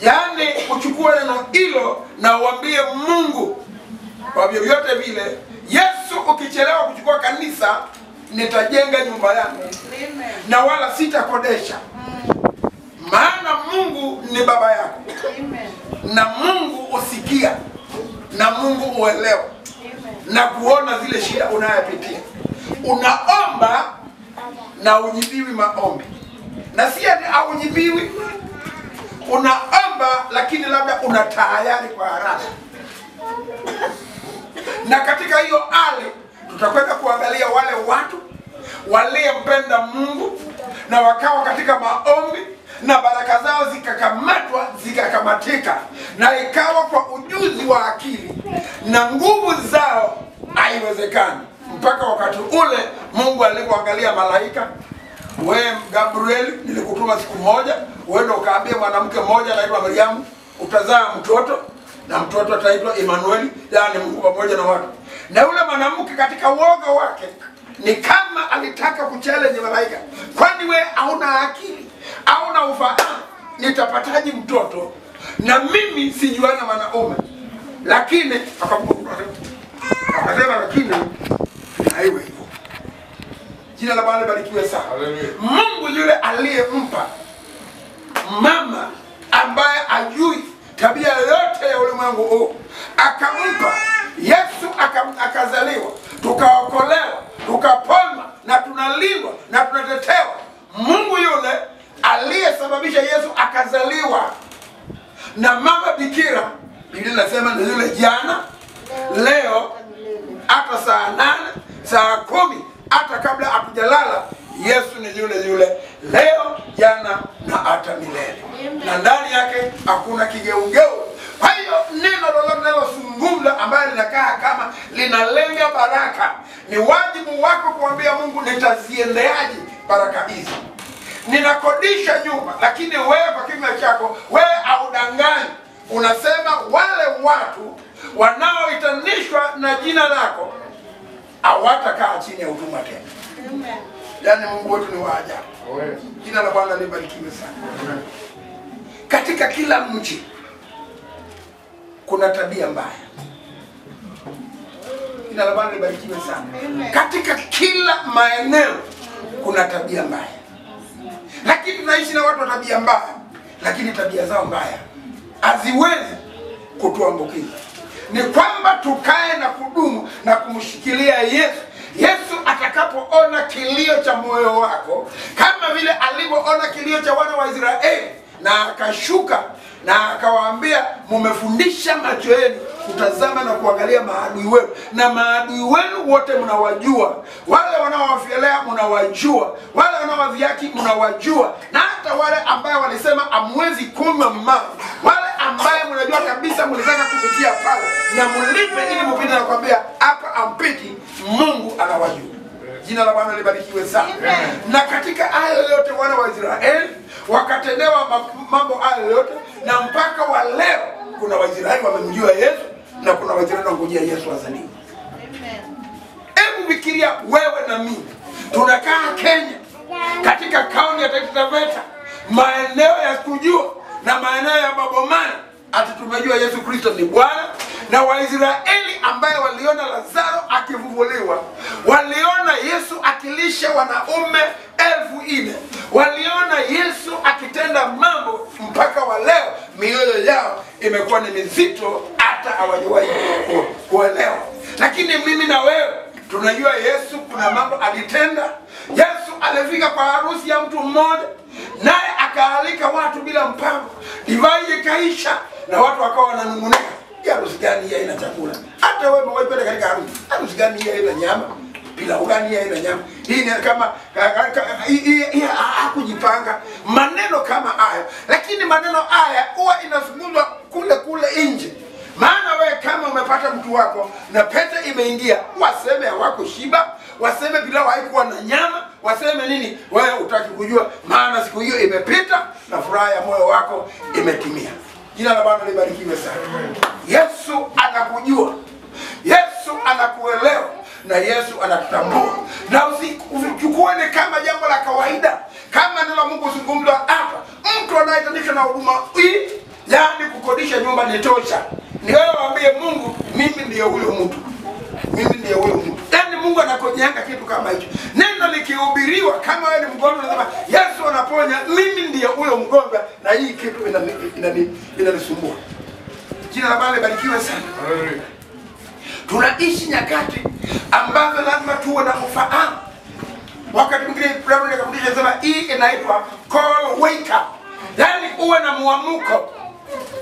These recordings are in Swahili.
Yaani uchukue neno hilo na uambie Mungu, kwa vyovyote vile, Yesu ukichelewa kuchukua kanisa, nitajenga nyumba yangu na wala sitakodesha. Maana Mungu ni baba yako. Na Mungu usikia, na Mungu uelewa, na kuona zile shida unayopitia. Unaomba na ujibiwi maombi. Na si ati aujibiwi, unaomba lakini labda unatayari kwa haraka. Na katika hiyo hali tutakwenda kuangalia wale watu waliyempenda Mungu na wakawa katika maombi na baraka zao zikakamatika, na ikawa kwa ujuzi wa akili na nguvu zao haiwezekani. Mpaka wakati ule Mungu alipoangalia malaika, wewe Gabriel, nilikutuma siku moja uende ukaambie mwanamke mmoja anaitwa Mariamu utazaa mtoto, na mtoto ataitwa Emmanuel, yani Mungu pamoja na watu. Na yule mwanamke katika uoga wake ni kama alitaka kuchallenge malaika, kwani wewe hauna akili, hauna ufahamu, nitapataje mtoto na mimi sijuana wanaume? Lakini akasema lakini haiwe hivyo. Jina la Bwana libarikiwe sana. Mungu yule aliyempa mama ambaye ajui tabia yote ya ulimwengu huu, akampa Yesu, akazaliwa, tukaokolewa, tukaponywa, na tunalindwa na tunatetewa. Mungu yule aliyesababisha Yesu akazaliwa na mama bikira, Biblia inasema ni yule jana, leo, hata saa 8, saa 10, hata kabla hatujalala. Yesu ni yule leo, jana na hata milele. Na ndani yake hakuna kigeugeu. Kwa hiyo neno lolote linalozungumza ambalo linakaa kama linalenga baraka, ni wajibu wako kuambia Mungu, nitaziendeaje baraka hizi? Ninakodisha nyumba, lakini wewe kwa kinywa chako wewe haudanganyi. Unasema wale watu wanaoitanishwa na jina lako hawatakaa chini ya utumwa tena. Amen. Yaani Mungu wetu ni wa ajabu. Jina la Bwana libarikiwe sana. Katika kila mji kuna tabia mbaya. Jina la Bwana libarikiwe sana. Katika kila maeneo kuna tabia mbaya. Lakini tunaishi na watu wa tabia mbaya, lakini tabia zao mbaya haziwezi kutuambukiza. Ni kwamba tukae na kudumu na kumshikilia Yesu. Yesu atakapoona kilio cha moyo wako, kama vile alivyoona kilio cha wana wa Israeli, na akashuka na akawaambia, mumefundisha macho yenu kutazama na kuangalia maadui wenu, na maadui wenu wote mnawajua, wale wanaowafielea mnawajua, wale wanaowadhihaki mnawajua, na hata wale ambao walisema hamwezi kunywa maji, wale ambaye mnajua kabisa mlitaka kupitia pale na mlipe ili mpite, na kuambia hapa ampiti, Mungu anawajua. Jina la Bwana libarikiwe sana. Na katika hayo yote wana wa Israeli wakatendewa mambo hayo yote, na mpaka wa leo kuna Waisraeli wamemjua Yesu, na kuna Waisraeli wangojea Yesu azaliwe. Hebu fikiria wewe na mimi tunakaa Kenya, katika kaunti ya Taita Taveta, maeneo ya Kujua na maeneo ya Mabomani, ati tumejua Yesu Kristo ni Bwana. Na Waisraeli ambaye waliona Lazaro akifufuliwa, waliona Yesu akilisha wanaume 4,000, waliona Yesu akitenda mambo, mpaka wa leo mioyo yao imekuwa ni mizito, hata hawajawahi kuelewa. Lakini mimi na wewe tunajua Yesu kuna mambo alitenda. Yesu alifika kwa harusi ya mtu mmoja, naye akaalika watu bila mpango, divai ikaisha, na watu wakawa wananung'unika, harusi gani hii ina chakula? Hata wewe mwenyewe kwenda katika harusi gani hii ina nyama? Pilau gani hii ina nyama? Hii ni kama hakujipanga. Maneno kama haya, lakini maneno haya huwa inazungumzwa kule nje. Maana wewe kama umepata mtu wako na pete imeingia, waseme hawako shiba, waseme pilau haikuwa na nyama, waseme nini, wewe utaki kujua, maana siku hiyo imepita na furaha ya moyo wako imetimia. Jina la Bwana libarikiwe sana. Yesu anakujua, Yesu anakuelewa, na Yesu anakutambua. Na usichukue ni kama jambo la kawaida, kama neno la Mungu zungumza hapa. Mtu anayetanishwa na huduma hii Yaani kukodisha nyumba ni tosha. Ni wewe waambie Mungu, mimi ndiye huyo mtu. Mimi ndiye huyo mtu. Yaani Mungu anakonyeanga kitu kama hicho. Neno likihubiriwa, kama wewe ni mgonjwa unasema Yesu anaponya, mimi ndiye huyo mgonjwa na hii kitu inanisumbua. Jina la Bwana libarikiwe sana. Tunaishi nyakati ambazo lazima tuwe na ufahamu. Wakati mwingine Biblia inasema hii inaitwa call wake up. Yaani uwe na muamuko.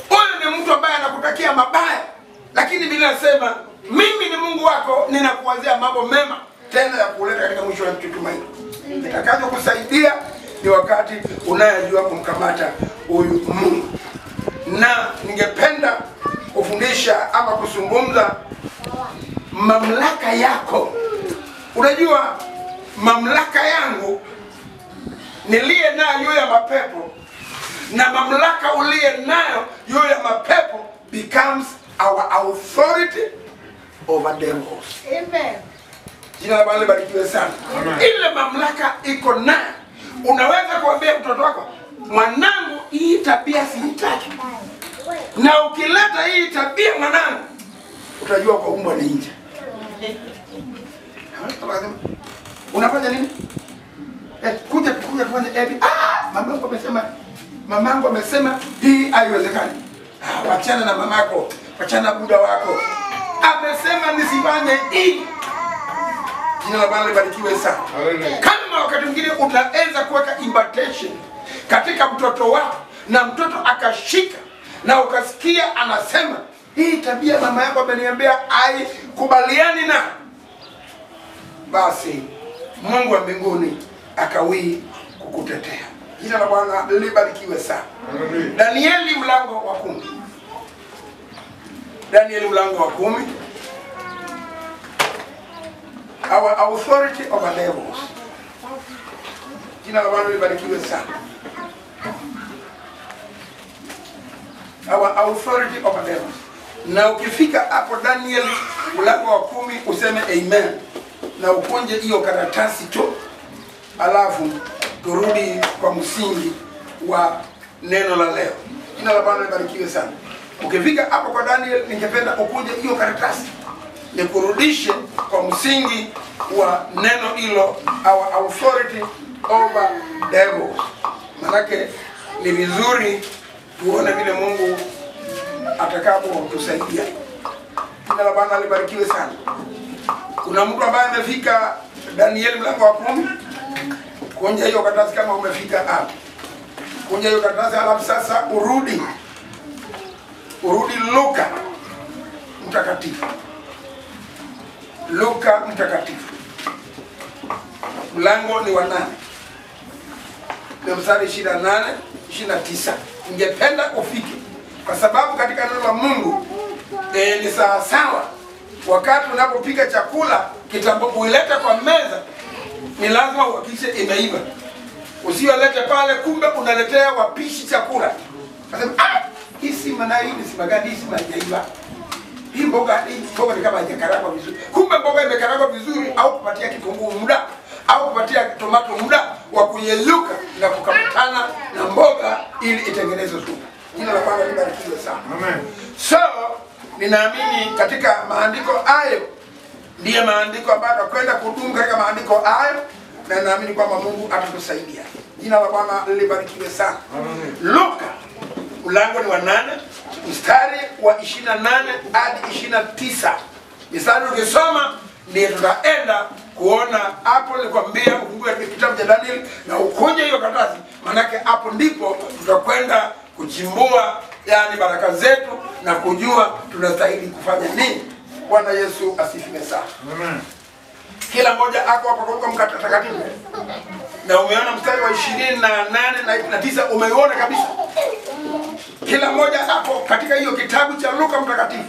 Huyu ni mtu ambaye anakutakia mabaya, lakini Biblia inasema mimi ni Mungu wako, ninakuwazia mambo mema tena ya kuleta katika mwisho wa tumaini. Nitakacho kusaidia ni wakati unayejua kumkamata huyu Mungu. Na ningependa kufundisha ama kuzungumza mamlaka yako. Unajua mamlaka yangu niliye nayo juu ya mapepo na mamlaka uliye nayo juu ya mapepo becomes our authority over devils. Amen. Jina la Bwana libarikiwe sana. Ile mamlaka iko nayo. Unaweza kuambia mtoto wako, mwanangu, hii tabia siitaki. Na ukileta hii tabia mwanangu, utajua kwa umbwa ni nje. Unafanya nini? Kuja tufanye mamangu amesema hii haiwezekani. Wachana na mamako, wachana buda wako. Amesema nisifanye hii. Jina la Bwana libarikiwe sana. Kama wakati mwingine utaweza kuweka invitation katika mtoto wako na mtoto akashika na ukasikia anasema hii tabia mama yako ameniambia haikubaliani na, basi Mungu wa mbinguni akawii kukutetea. Jina la Bwana libarikiwe sana. Danieli mlango wa 10. Danieli mlango wa 10. Our authority over devils. Jina la Bwana libarikiwe sana. Our authority over devils. Na ukifika hapo Danieli mlango wa 10 useme amen. Na ukunje hiyo karatasi tu. Alafu turudi kwa msingi wa neno la leo. Jina la Bwana libarikiwe sana. Ukifika hapo kwa Daniel, ningependa ukunje hiyo karatasi. Nikurudishe kwa msingi wa neno hilo, our authority over devils. Manake ni vizuri tuone vile Mungu atakapotusaidia. Jina la Bwana libarikiwe sana. Kuna mtu ambaye amefika Daniel mlango wa 10? Kunja hiyo karatasi kama umefika hapo. Kunja hiyo karatasi, alafu sasa urudi Luka mtakatifu. Luka mtakatifu. Mlango ni wa 8. Na mstari 28, 29. Ningependa ufike. Kwa sababu katika neno la Mungu ni sawa sawa. Wakati unapopika chakula, kitambo uilete kwa meza, ni lazima uhakikishe imeiva. Usiolete pale kumbe unaletea wapishi chakula. Nasema hii si manai, ni simagadi, si majaiva. Hii mboga ni kama haijakarangwa vizuri. Kumbe mboga imekarangwa vizuri, au kupatia kitunguu muda, au kupatia tomato muda wa kuyeyuka na kukamtana na mboga ili itengenezwe supu. Jina la Bwana libarikiwe sana. Amen. So, ninaamini katika maandiko hayo ndiye maandiko ambayo kwenda kudumu katika maandiko hayo, na naamini kwamba Mungu atatusaidia. Jina la Bwana libarikiwe sana. Amen. Luka mlango ni wa 8 mstari wa 28 hadi 29. Mstari ukisoma ndiye tutaenda kuona hapo. Nilikwambia ufungue kitabu cha Daniel na ukunje hiyo karatasi, manake hapo ndipo tutakwenda kuchimbua yani baraka zetu na kujua tunastahili kufanya nini. Bwana Yesu asifiwe sana. Amen. Kila mmoja ako hapo kwa mkate takatifu. Na umeona mstari wa 28 na 29, umeiona kabisa. Kila mmoja hapo katika hiyo kitabu cha Luka mtakatifu.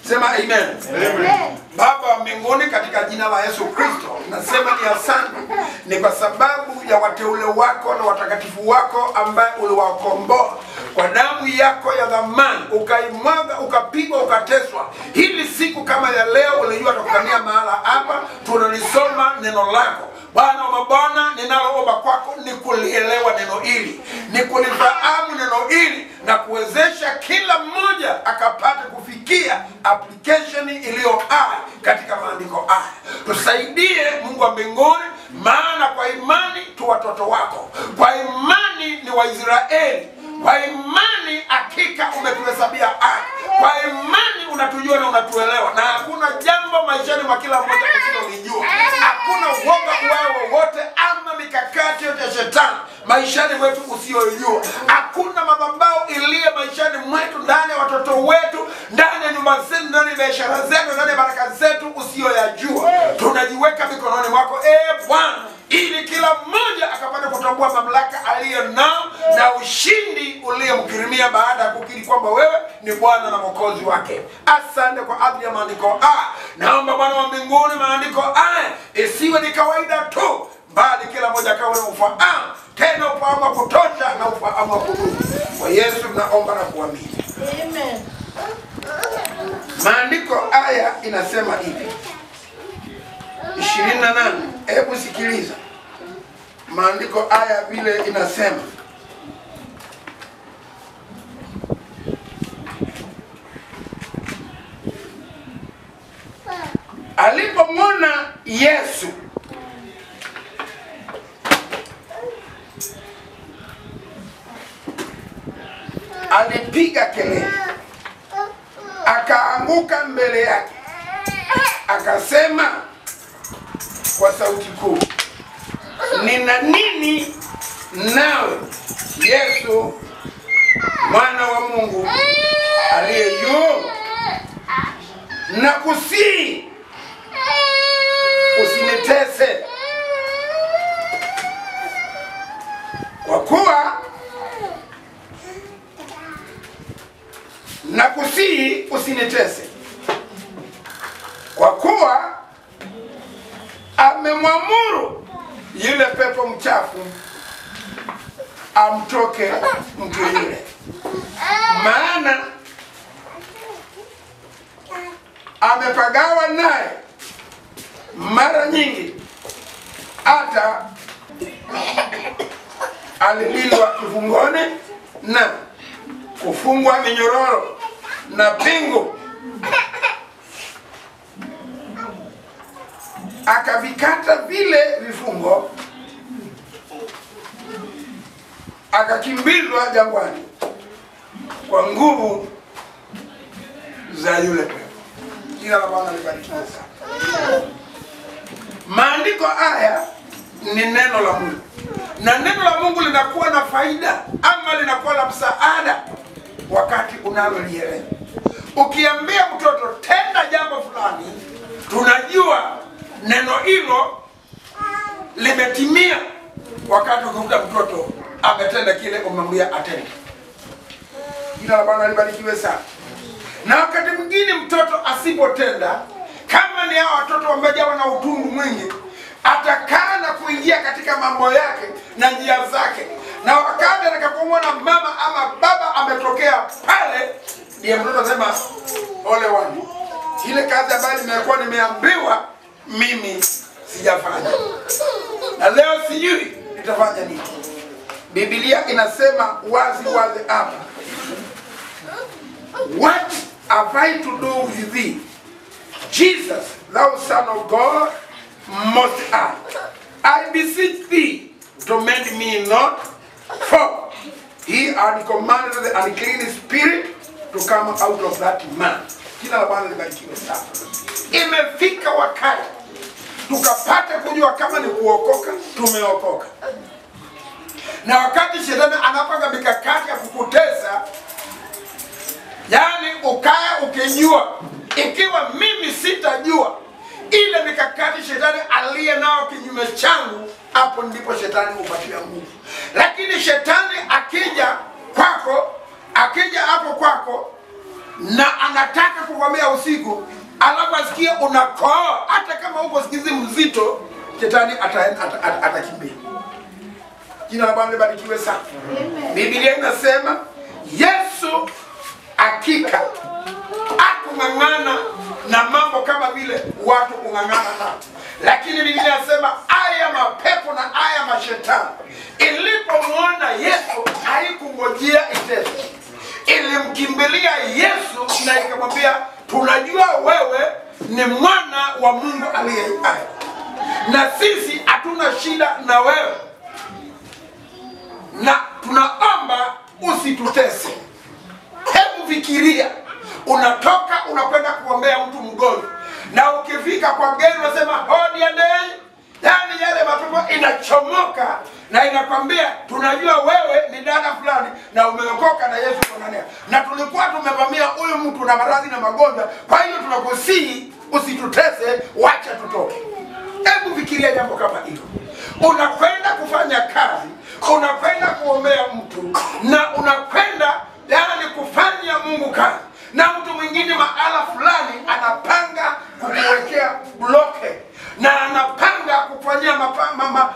Sema amen. Amen. Baba wa mbinguni, katika jina la Yesu Kristo, nasema ni asante, ni kwa sababu ya wateule wako na watakatifu wako ambaye uliwakomboa kwa damu yako ya dhamani, ukaimwaga, ukapigwa, ukateswa. Hili siku kama ya leo ulijua tukania mahala hapa tunalisoma neno lako. Bwana wa mabwana, ninaloomba kwako ni kulielewa neno hili, ni kulifahamu neno hili, na kuwezesha kila mmoja akapate kufikia application iliyo hai katika maandiko haya. Tusaidie Mungu wa mbinguni, maana kwa imani tu watoto wako, kwa imani ni Waisraeli, kwa imani hakika umetuhesabia haki, kwa imani unatujua na unatuelewa, na hakuna jambo maishani mwa kila mmoja usilolijua. Hakuna uoga wao wowote ama mikakati yote ya shetani maishani mwetu usiyojua. Hakuna madhabahu iliye maishani mwetu, ndani ya watoto wetu, ndani ya nyumba zetu, ndani ya biashara zetu, ndani ya baraka zetu usiyoyajua. Tunajiweka mikononi mwako Bwana, ili kila mmoja akapata kutambua mamlaka aliyo nao na ushindi uliyomkirimia baada ya kukiri kwamba wewe ni Bwana na Mwokozi wake. Asante kwa ajili ya maandiko haya. Naomba Bwana wa mbinguni, maandiko haya isiwe ni kawaida tu, bali kila mmoja akawe na ufahamu, tena ufahamu wa kutosha na ufahamu wa kudumu. Kwa Yesu tunaomba na kuamini. Amen. Maandiko haya inasema hivi. 28. Hebu sikiliza. Maandiko haya vile inasema. Alipomwona Yesu alipiga kelele, akaanguka mbele yake, akasema kwa sauti kuu, nina nini nawe Yesu mwana wa Mungu aliye juu? Nakusihi usinitese, kwa kuwa nakusihi usinitese, kwa kuwa amemwamuru yule pepo mchafu amtoke mtu yule, maana amepagawa naye mara nyingi, hata alilindwa kifungoni na kufungwa minyororo na pingu, akavikata vile vifungo, akakimbizwa jangwani kwa nguvu za yule pepo. Jina la Bwana libarikiwe sana. Maandiko haya ni neno la Mungu, na neno la Mungu linakuwa na faida ama linakuwa la msaada wakati unalolielewa. Ukiambia mtoto tenda jambo fulani, tunajua neno hilo limetimia wakati ukikuta mtoto ametenda kile umemwambia atende. Jina la Bwana libarikiwe sana. Na wakati mwingine mtoto asipotenda, kama ni hao watoto wamejawa na utundu mwingi, atakaa na kuingia katika mambo yake na njia zake, na wakati atakapomwona mama ama baba ametokea pale, ndiye mtoto anasema ole wangu, ile kazi ambayo nimekuwa nimeambiwa mimi sijafanya, na leo sijui nitafanya nini. Biblia inasema wazi wazi hapa, what have I to do with thee, Jesus, thou Son of God Most High? I beseech thee to mend me not, for he had commanded the unclean spirit to come out of that man. Jina la Bwana libarikiwe sana. Imefika wakati tukapate kujua kama ni kuokoka, tumeokoka. Na wakati shetani anapanga mikakati ya kukutesa, yani ukae ukijua, ikiwa mimi sitajua ile mikakati shetani aliye nao kinyume changu, hapo ndipo shetani hupatia nguvu. Lakini shetani akija kwako, akija hapo kwako na anataka kuvamia usiku, alafu asikie unakoa, hata kama uko sikizi mzito, shetani atakimbia. Jina la Bwana libarikiwe sana. Biblia inasema Yesu hakika akung'ang'ana na mambo kama vile watu kung'ang'ana na. Lakini Biblia inasema aya mapepo na aya mashetani ilipomwona Yesu haikungojea itese. ikamlilia Yesu na ikamwambia, tunajua wewe ni mwana wa Mungu aliye hai, na sisi hatuna shida na wewe, na tunaomba usitutese. Hebu fikiria, unatoka unakwenda kuombea mtu mgonjwa, na ukifika kwa geni unasema hodi endeni, yani yale mapepo inachomoka na inakwambia, tunajua wewe ni dada fulani na umeokoka na Yesu konanea, na tulikuwa tumevamia huyu mtu na maradhi na magonjwa, kwa hiyo tunakusihi usitutese, wacha tutoke. Hebu fikiria jambo kama hilo. Unakwenda kufanya kazi, unakwenda kuombea mtu, na unakwenda yani kufanya Mungu kazi, na mtu mwingine mahala fulani anapanga kukuwekea bloke na anapanga kufanyia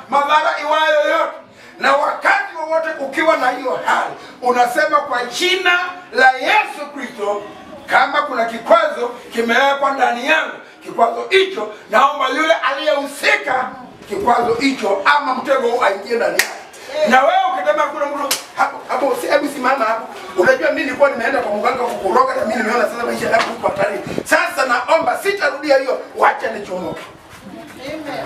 madhara iwayo yote, na wakati wowote ukiwa na hiyo hali unasema kwa jina la Yesu Kristo, kama kuna kikwazo kimewekwa ndani yangu, kikwazo hicho naomba yule aliyehusika kikwazo hicho ama mtego aingie ndani yake. Na wewe ukitaka kuna mtu hapo hebu simama hapo. Unajua mimi nilikuwa nimeenda kwa mganga kukuroga, na mimi nimeona sasa maisha yangu kwa hatari. Sasa naomba sitarudia hiyo, wacha nichomoke. Amen.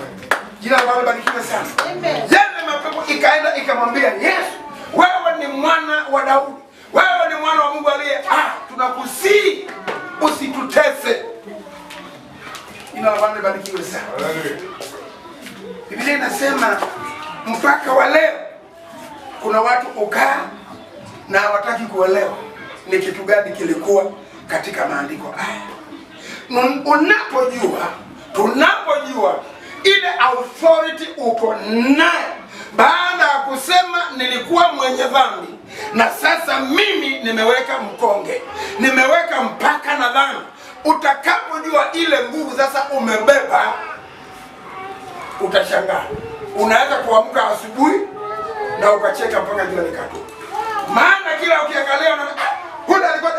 Jina la Bwana libarikiwe sana. Amen. Yale mapepo ikaenda ikamwambia Yesu, wewe ni mwana wa Daudi, wewe ni mwana wa Mungu aliye tunakusihi usitutese. Jina la Bwana libarikiwe sana. Amen. Biblia inasema mpaka wa leo kuna watu ukaa na hawataki kuelewa ni kitu gani kilikuwa katika maandiko haya. Tunapojua ile authority uko nayo, baada ya kusema nilikuwa mwenye dhambi na sasa mimi nimeweka mkonge, nimeweka mpaka na dhambi, utakapojua ile nguvu sasa umebeba, utashangaa. Unaweza kuamka asubuhi na ukacheka mpaka jua likatoka. Maana kila ukiangalia unaona huyu alikuwa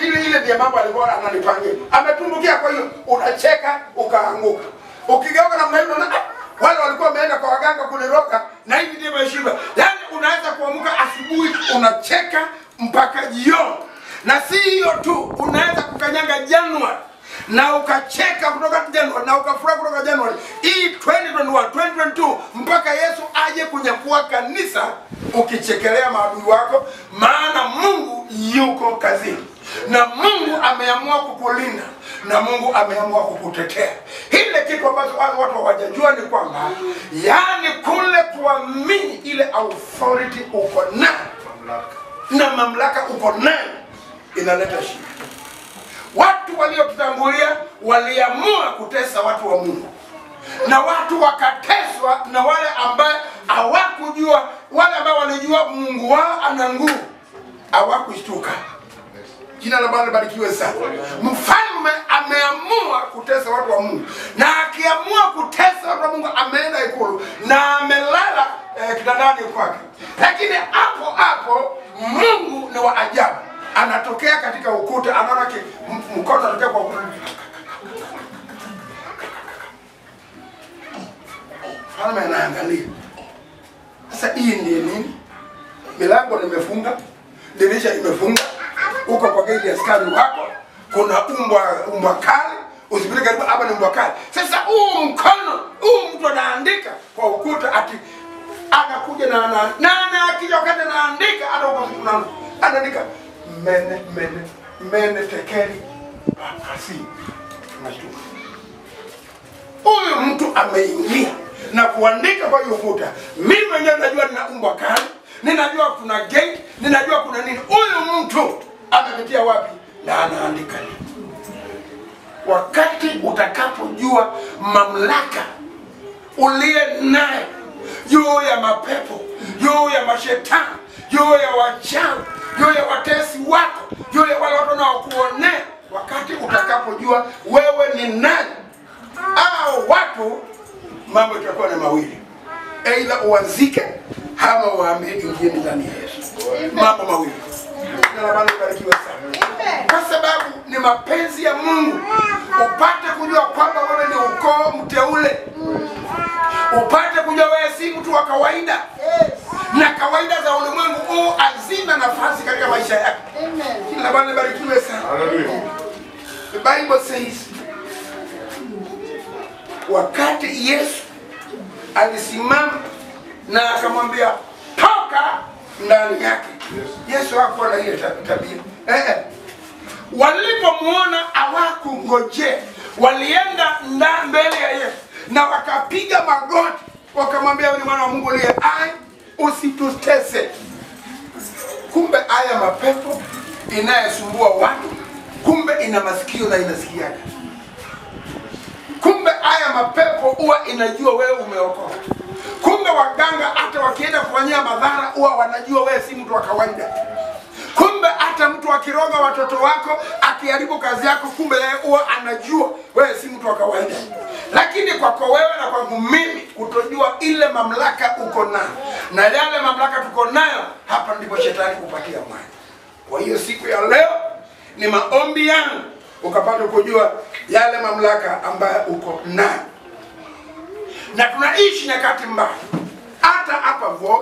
ile ndiye mambo alikuwa ananipangia, ametumbukia. Kwa hiyo unacheka ukaanguka. Ukigeuka namna hiyo unaona wale walikuwa wameenda kwa waganga kuniroga na hivi ndivyo meshiba. Yaani unaweza kuamka asubuhi unacheka mpaka jioni. Na si hiyo tu, unaweza kukanyanga Januari na ukacheka kutoka Januari na ukafurahi kutoka Januari hii 2021 2022 mpaka Yesu aje kunyakua kanisa, ukichekelea maadui wako. Maana Mungu yuko kazini, na Mungu ameamua kukulinda, na Mungu ameamua kukutetea. Ile kitu ambacho watu hawajajua ni kwamba yani kule kuamini ile authority uko nayo na mamlaka uko nayo inaleta shida. Watu waliotutangulia waliamua kutesa watu wa Mungu, na watu wakateswa na wale ambao hawakujua. Wale ambao walijua Mungu wao ana nguvu hawakushtuka. Jina la Bwana libarikiwe sana. Mfalme ameamua kutesa watu wa Mungu, na akiamua kutesa watu wa Mungu ameenda ikulu na amelala kitandani kwake. Lakini hapo hapo Mungu ni wa ajabu, anatokea katika ukuta, anaona mkono anatokea kwa ukuta. Mfalme anaangalia. Sasa hii ndiye nini? Milango nimefunga, dirisha nimefunga, uko kwa gate ya askari wako, kuna umbwa kali, usipite karibu hapa ni umbwa kali. Sasa huu mkono, huu mtu anaandika kwa ukuta, ati anakuja na akija wakati anaandika hata huko anaandika mene tekeri kasi. Unashtuka. Huyu mtu ameingia na kuandika kwa hiyo ukuta. Mimi mwenyewe najua nina umbwa kali, ninajua kuna gate, ninajua kuna nini. Huyu mtu amepitia wapi na anaandika nini? Wakati utakapojua mamlaka uliye naye juu ya mapepo, juu ya mashetani, juu ya wachawi, juu ya watesi wako, juu ya wale watu wanaokuonea, wakati utakapojua wewe ni nani, au watu, mambo itakuwa na mawili. Aidha uanzike ama uambie ingie ndani ya Yesu. Mambo mawili. Na Bwana barikiwe sana. Kwa sababu ni mapenzi ya Mungu upate kujua kwamba wewe ni ukoo mteule. Upate kujua wewe si mtu wa kawaida. Na kawaida za ulimwengu hazina nafasi katika maisha yako. Amen. Kila Bwana barikiwe sana. Hallelujah. The Bible says, wakati Yesu alisimama na akamwambia toka ndani yake. Yesu hakuwa na ile tabia. Walipomuona hawakungojea, walienda mbele ya Yesu na wakapiga magoti, wakamwambia wewe ni mwana wa Mungu aliye hai, usitutese. Kumbe haya mapepo inayesumbua watu, kumbe ina masikio na inasikiaga. Kumbe haya mapepo huwa inajua wewe umeokoka. Kumbe waganga hata wakienda kufanyia madhara huwa wanajua wewe si mtu wa kawaida. Kumbe hata mtu akiroga watoto wako, akiharibu kazi yako, kumbe yeye huwa anajua wewe si mtu wa kawaida. Lakini kwako wewe na kwangu mimi kutojua ile mamlaka uko nayo na yale mamlaka tuko nayo, hapa ndipo shetani kupatia mwanya. Kwa hiyo siku ya leo ni maombi yangu ukapata kujua yale mamlaka ambayo uko nayo. Na tunaishi nyakati mbaya. Hata hapa Voi,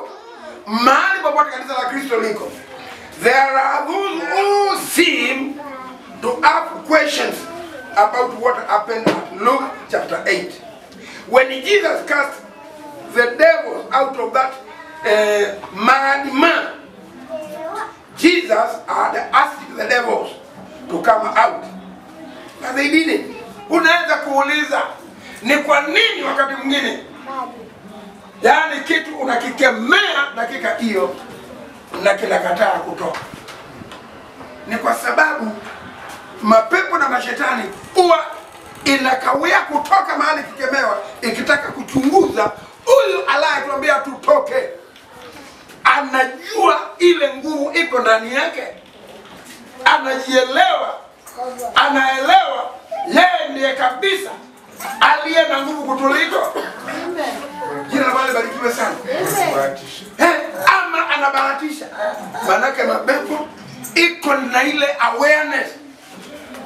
mahali popote kanisa la Kristo liko, there are those who seem to have questions about what happened at Luke chapter 8. When Jesus cast the devils out of that mad man, Jesus had asked the devils to come out. But they didn't. Unaweza kuuliza ni kwa nini wakati mwingine yaani kitu unakikemea dakika hiyo na kinakataa kutoka? Ni kwa sababu mapepo na mashetani huwa inakawia kutoka mahali kikemewa, ikitaka kuchunguza huyu anayetuambia tutoke. Anajua ile nguvu iko ndani yake, anajielewa, anaelewa yeye ndiye kabisa aliye na nguvu kutuliko. Jina la Bwana libarikiwe sana. Ama anabahatisha. Manake mapepo iko na ile awareness,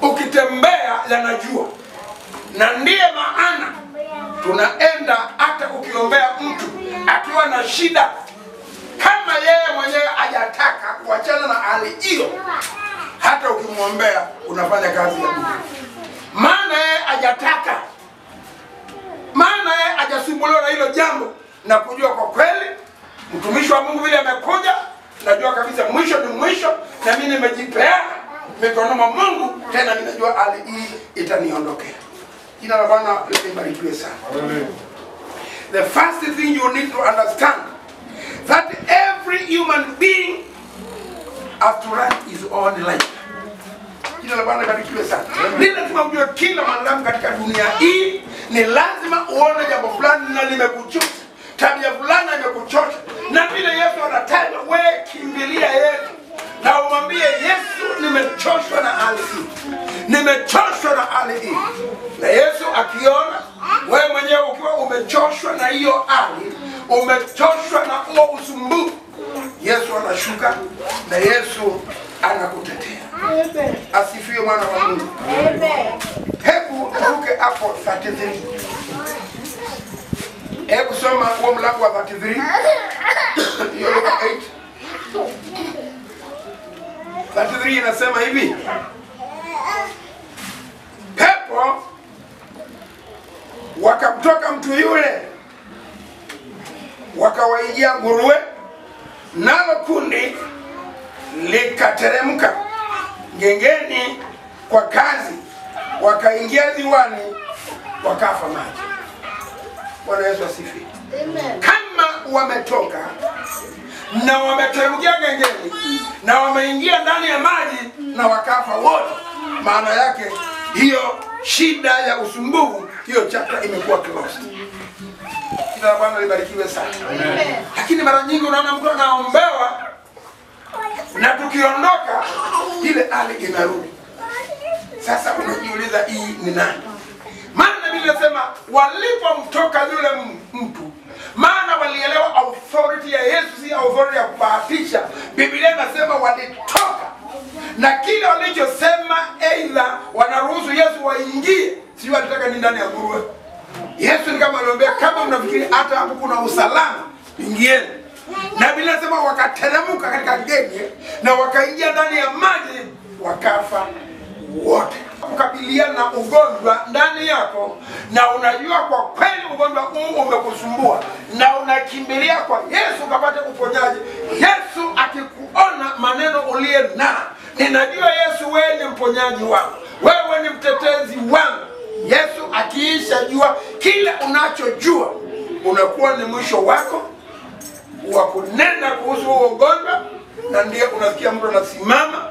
ukitembea yanajua. Na ndiye maana tunaenda hata ukiombea mtu akiwa na shida, kama yeye mwenyewe hajataka kuachana na hali hiyo, hata ukimwombea unafanya kazi ya Mungu. Maana yeye hajataka, maana yeye hajasumbuliwa na hilo jambo, na kujua kwa kweli mtumishi wa Mungu vile amekuja, najua kabisa mwisho ni mwisho, na mimi nimejipeana mikononi mwa Mungu, tena ninajua hali hii itaniondokea. Jina la Bwana libarikiwe sana. The first thing you need to understand that every human being has to run his own life. Jina la Bwana libarikiwe sana. Ni lazima ujue kila mwanadamu katika dunia hii ni lazima uone jambo fulani na limekuchosha, tabia fulani imekuchosha, na vile Yesu anataka wewe kimbilia Yesu na umwambie Yesu, nimechoshwa na hali hii, nimechoshwa na hali hii. Na Yesu akiona wewe mwenyewe ukiwa umechoshwa na hiyo hali, umechoshwa na huo usumbufu, Yesu anashuka na Yesu anakutetea. Asifiwe mwana wa Mungu. Hebu turuke hapo 33. Hebu soma huo mlango wa 33. Hiyo Luka 8. 33 inasema hivi. Pepo wakamtoka mtu yule, wakawaingia nguruwe, nalo kundi likateremka gengeni kwa kazi, wakaingia ziwani, wakafa maji. Bwana Yesu asifiwe. Kama wametoka na wameteremkia gengeni na wameingia ndani ya maji na wakafa wote, maana yake hiyo shida ya usumbufu, hiyo chapter imekuwa closed. Jina la Bwana libarikiwe sana. Lakini mara nyingi unaona mtu anaombewa na tukiondoka ile hali inarudi. Sasa unajiuliza hii ni nani? Maana Biblia inasema walipomtoka yule mtu, maana walielewa authority ya Yesu, si authority ya kubahatisha. Biblia inasema walitoka na kile walichosema, aidha wanaruhusu Yesu waingie, sio walitaka ni ndani ya nguruwe. Yesu ni kama aliwaambia, kama mnafikiri hata hapo kuna usalama, ingieni. Na Biblia inasema wakateremka katika genge na wakaingia ndani ya maji wakafa wote. Kukabiliana na ugonjwa ndani yako na unajua kwa kweli ugonjwa huu umekusumbua na unakimbilia kwa Yesu ukapate uponyaji. Yesu akikuona maneno uliye na, ninajua Yesu wewe ni mponyaji wangu, wewe ni mtetezi wangu. Yesu akiisha jua kile unachojua, unakuwa ni mwisho wako wa kunena kuhusu ugonjwa. Na ndiye unasikia mtu anasimama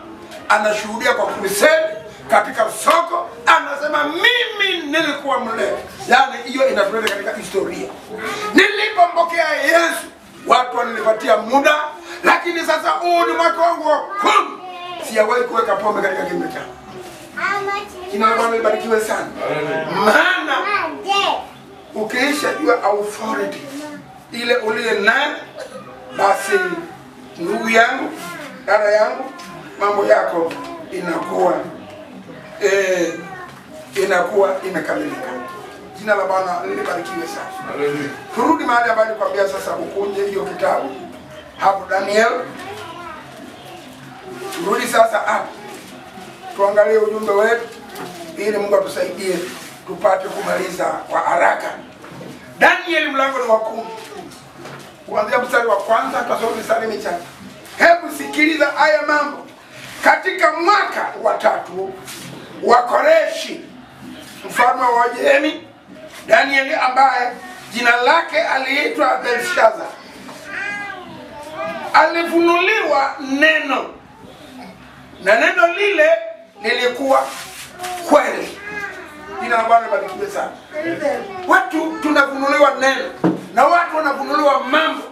anashuhudia kwa crusade katika soko, anasema mimi nilikuwa mlevi. Yani hiyo inatuleta katika historia. Nilipompokea Yesu watu wananipatia muda, lakini sasa huu ni mwaka wangu wa 10. Sijawahi kuweka pombe katika kinywa changu. Jina la Bwana libarikiwe sana. Maana ukiisha jua authority ile uliye nayo, basi ndugu yangu, dada yangu, mambo yako inakuwa imekamilika. Jina la Bwana libarikiwe sana. Turudi mahali ambapo nilikwambia sasa ukunje hiyo kitabu hapo Daniel. Turudi sasa hapo. Tuangalie ujumbe wetu ili Mungu atusaidie tupate kumaliza kwa haraka. Daniel mlango wa 10. Kuanzia mstari wa kwanza tutasoma mstari michache. Hebu sikiliza haya mambo. Katika mwaka wa 3 wa Koreshi mfalme wa Uajemi, Danieli ambaye jina lake aliitwa Belshaza alifunuliwa neno, na neno lile lilikuwa kweli. Jina la Bwana libarikiwe sana. Watu tunafunuliwa neno, na watu wanafunuliwa mambo.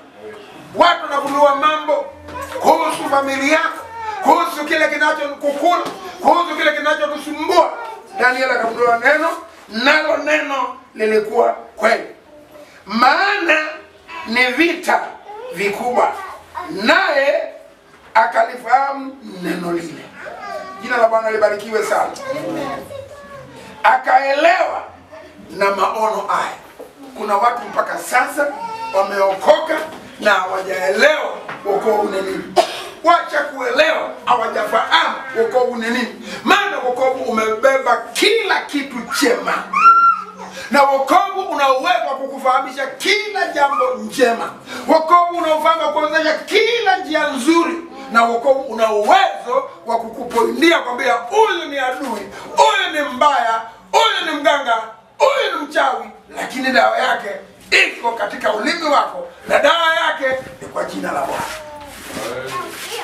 Watu wanafunuliwa mambo kuhusu familia yako, kuhusu kile kinachokukula, kuhusu kile kinachokusumbua. Daniel akafunuliwa neno, nalo neno lilikuwa kweli. Maana ni vita vikubwa, naye akalifahamu neno lile. Jina la Bwana libarikiwe sana. Akaelewa na maono haya. Kuna watu mpaka sasa wameokoka na hawajaelewa wokovu ni nini. Wacha kuelewa, hawajafahamu wokovu ni nini. Maana wokovu umebeba kila kitu chema, na wokovu una uwezo wa kukufahamisha kila jambo njema. Wokovu unaufanya kuonyesha kila njia nzuri, na wokovu una uwezo wa kukupoindia kwambia huyu ni adui, huyu ni mbaya, huyu ni mganga, huyu ni mchawi, lakini dawa yake iko katika ulimi wako, na dawa yake ni kwa jina la Bwana.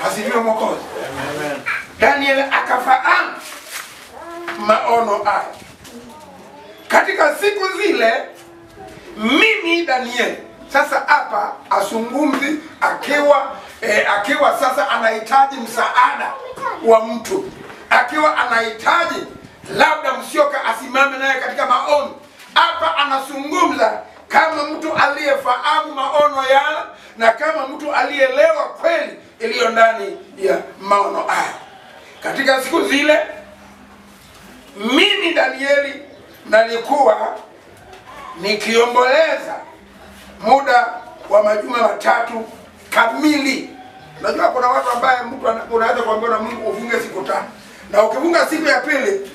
Asifiwe Mwokozi. Daniel akafahamu maono haya. Katika siku zile mimi Daniel, sasa hapa asungumzi akiwa sasa anahitaji msaada wa mtu, akiwa anahitaji labda Msioka asimame naye katika maono. Hapa anazungumza kama mtu aliyefahamu maono yale, na kama mtu alielewa kweli iliyo ndani ya maono haya. Katika siku zile mimi Danieli nalikuwa nikiomboleza muda wa majuma 3 kamili. Unajua kuna watu ambaye mtu unaweza kuambiwa na Mungu ufunge siku 5, na ukifunga siku ya pili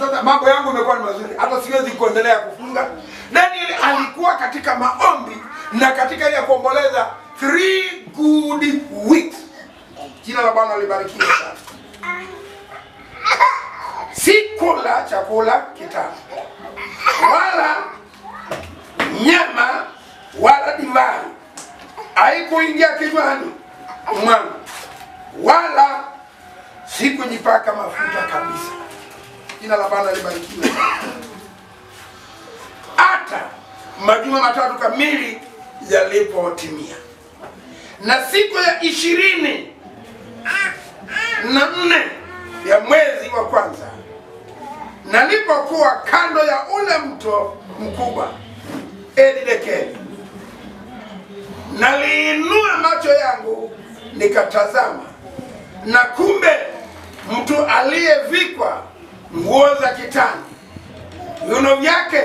sasa mambo yangu yamekuwa ni mazuri, hata siwezi kuendelea kufunga. Daniel alikuwa katika maombi na katika ile kuomboleza 3 good weeks. Jina la Bwana libarikiwe sana. Sikula chakula kitamu, wala nyama, wala divai haikuingia kinywani mwangu, wala sikujipaka mafuta kabisa. Jina la Bwana libarikiwe sana. Hata majuma 3 kamili yalipotimia, na siku ya 24 ya mwezi wa kwanza, nalipokuwa kando ya ule mto mkubwa Edidekeli, naliinua macho yangu nikatazama, na kumbe mtu aliyevikwa nguo za kitani, viuno vyake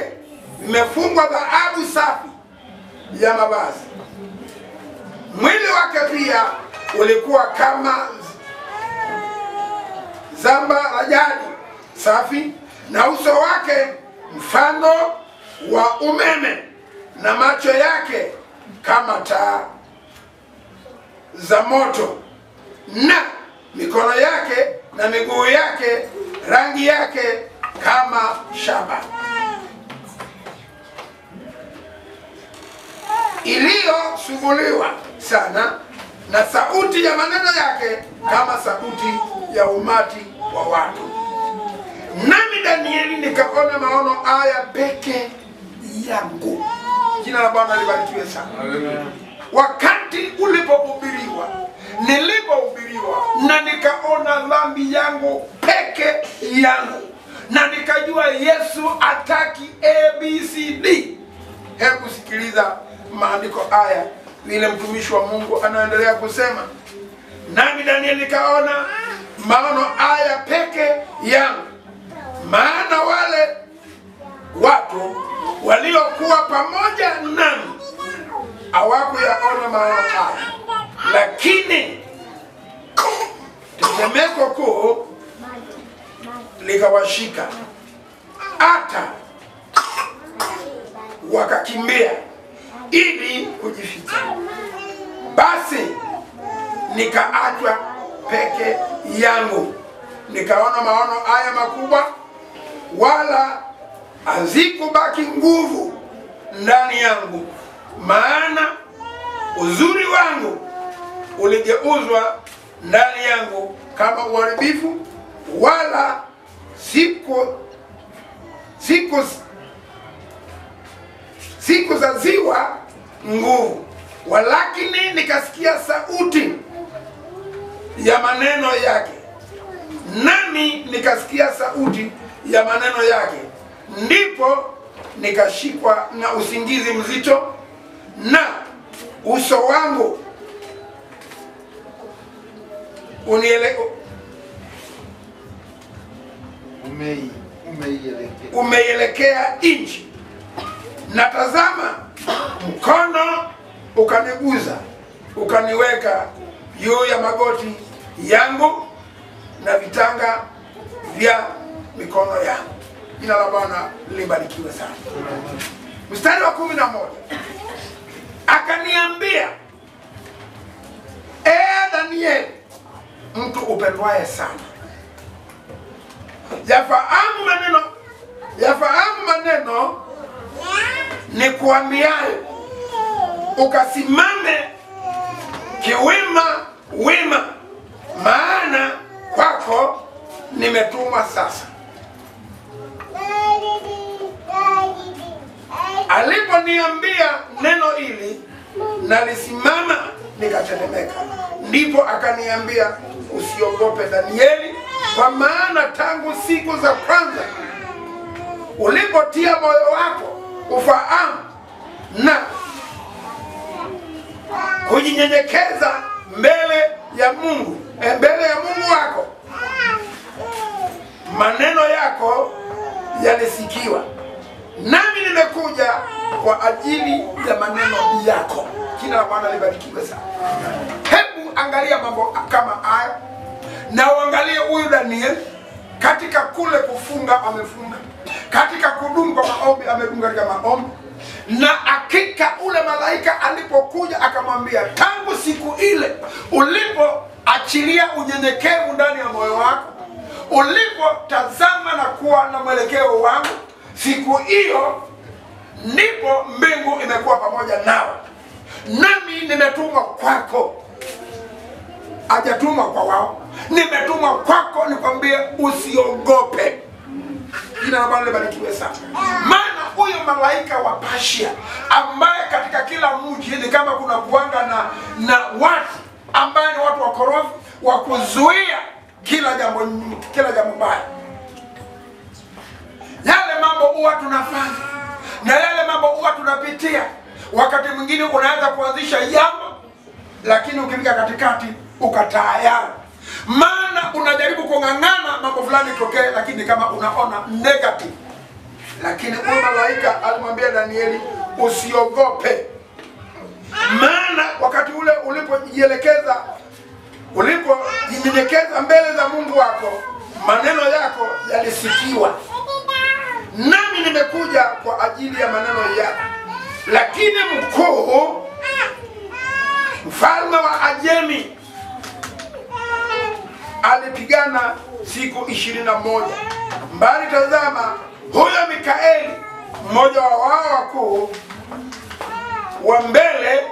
vimefungwa dhahabu safi ya mavazi, Mwili wake pia ulikuwa kama zamba la jadi safi, na uso wake mfano wa umeme, na macho yake kama taa za moto, na mikono yake na miguu yake rangi yake kama shaba iliyosuguliwa sana, na sauti ya maneno yake kama sauti ya umati wa watu. Nami Danieli nikaona maono haya peke yangu. Jina la Bwana libarikiwe sana. Wakati ulipohubiriwa, nilipohubiriwa, na nikaona dhambi yangu peke yangu, na nikajua Yesu ataki ABCD. Hebu sikiliza maandiko haya, vile mtumishi wa Mungu anaendelea kusema. Nami Danieli nikaona maono haya peke yangu, maana wale watu waliokuwa pamoja nami hawakuyaona maono haya, lakini tetemeko kuu likawashika, hata wakakimbia ili kujificha. Basi nikaachwa peke yangu, nikaona maono haya makubwa, wala hazikubaki nguvu ndani yangu, maana uzuri wangu uligeuzwa ndani yangu kama uharibifu, wala sikuzaziwa nguvu. Walakini nikasikia sauti ya maneno yake, nami nikasikia sauti ya maneno yake, ndipo nikashikwa na usingizi mzito, na uso wangu umeielekea nchi, na tazama, mkono ukaniguza, ukaniweka juu ya magoti yangu na vitanga vya mikono yangu. Jina la Bwana libarikiwe sana. Mstari wa 11, akaniambia, Danieli, mtu upendwaye sana, yafahamu maneno ni kuambiayo, ukasimame wima, maana kwako nimetumwa sasa. Aliponiambia neno hili, nalisimama nikatetemeka. Ndipo akaniambia, usiogope Danieli, kwa maana tangu siku za kwanza ulipotia moyo wako ufahamu na kujinyenyekeza mbele ya Mungu wako, maneno yako yalisikiwa, nami nimekuja kwa ajili ya maneno yako. Jina la Bwana libarikiwe sana. Hebu angalia mambo kama haya, na uangalie huyu Danieli katika kule kufunga amefunga, katika kudumu kwa maombi amedunga katika maombi, na hakika ule malaika alipokuja akamwambia, tangu siku ile ulipoachilia unyenyekevu ndani ya moyo wako, ulipotazama na kuwa na mwelekeo wangu, siku hiyo ndipo mbingu imekuwa pamoja nawe, nami nimetumwa kwako. Hajatumwa kwa wao, nimetumwa kwako nikwambie usiogope. Jina la Bwana libarikiwe sana. Maana huyo malaika wa Persia, ambaye katika kila mji ni kama kuna kuanga na watu ambaye ni watu wakorofi wa kuzuia kila jambo baya. Yale mambo huwa tunafanya na yale mambo huwa tunapitia. Wakati mwingine unaanza kuanzisha jambo, lakini ukifika katikati ukatayari. Maana unajaribu kung'ang'ana mambo fulani tokee, lakini kama unaona negative. Lakini huyo malaika alimwambia Danieli, usiogope. Maana wakati ule ulipojielekeza, ulipojinyenyekeza mbele za Mungu wako, maneno yako yalisikiwa. Nami nimekuja kwa ajili ya maneno yako. Lakini mkuu, mfalme wa Ajemi, alipigana siku 21. Mbali tazama, huyo Mikaeli, mmoja wa wao wakuu wa mbele,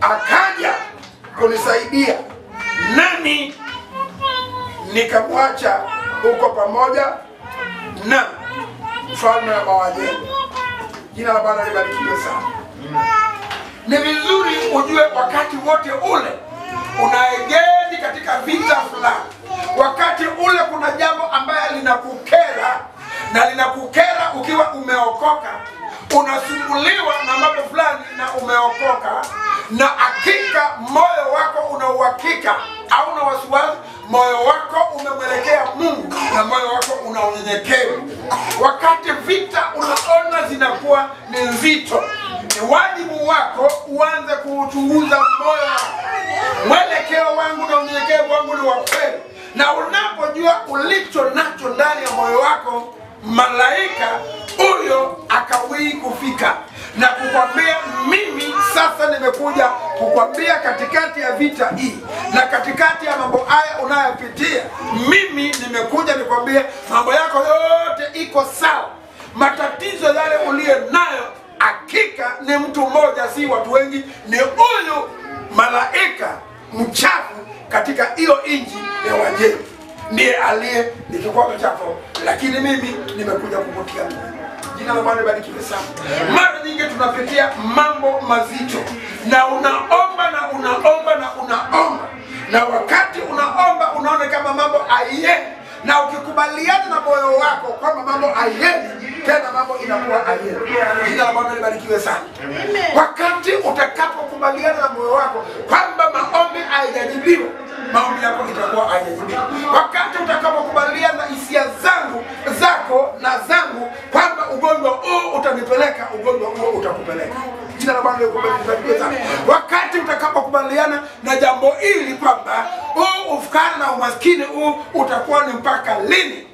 akaja kunisaidia, nami nikamwacha huko pamoja na mfalme wa Ajemi. Jina la Bwana libarikiwe sana. Ni vizuri ujue wakati wote ule unaegezi katika vita fulani, wakati ule kuna jambo ambayo linakukera, na linakukera ukiwa umeokoka, unasumbuliwa na mambo fulani na umeokoka, na hakika moyo wako una uhakika, au una wasiwasi, moyo wako umemwelekea Mungu na moyo wako una unyenyekevu. Wakati vita unaona zinakuwa ni nzito, ni wajibu wako uanze kuuchunguza moyo wako. Mwelekeo wangu na unyenyekevu wangu ni wa kweli? Na unapojua ulicho nacho ndani ya moyo wako, malaika huyo akawii kufika na kukwambia, mimi sasa nimekuja kukwambia katikati ya vita hii na katikati ya mambo haya unayopitia, mimi nimekuja nikwambie mambo yako yote iko sawa. Matatizo yale uliye nayo, hakika ni mtu mmoja, si watu wengi, ni huyu malaika mchafu katika hiyo inji ya Uajemi, ndiye aliye nikikwambia chako, lakini mimi nimekuja kukutia nguvu. Jina la Bwana libarikiwe sana. Mara nyingi tunapitia mambo mazito, na unaomba na unaomba na unaomba, na wakati unaomba unaona kama mambo haiendi, na ukikubaliana na moyo wako kwamba mambo haiendi, tena mambo inakuwa haiendi. Jina la Bwana libarikiwe sana. Wakati utakapokubaliana na moyo wako kwamba maombi haijajibiwa, maombi yako itakuwa haijajibiwa. Wakati utakapokubaliana na hisia zako na zangu kwamba ugonjwa huu utanipeleka, ugonjwa huo utakupeleka. Jina la Bwana libarikiwe sana. Wakati utakapokubaliana na jambo hili kwamba huu ufukara na umaskini huu utakuwa ni mpaka lini,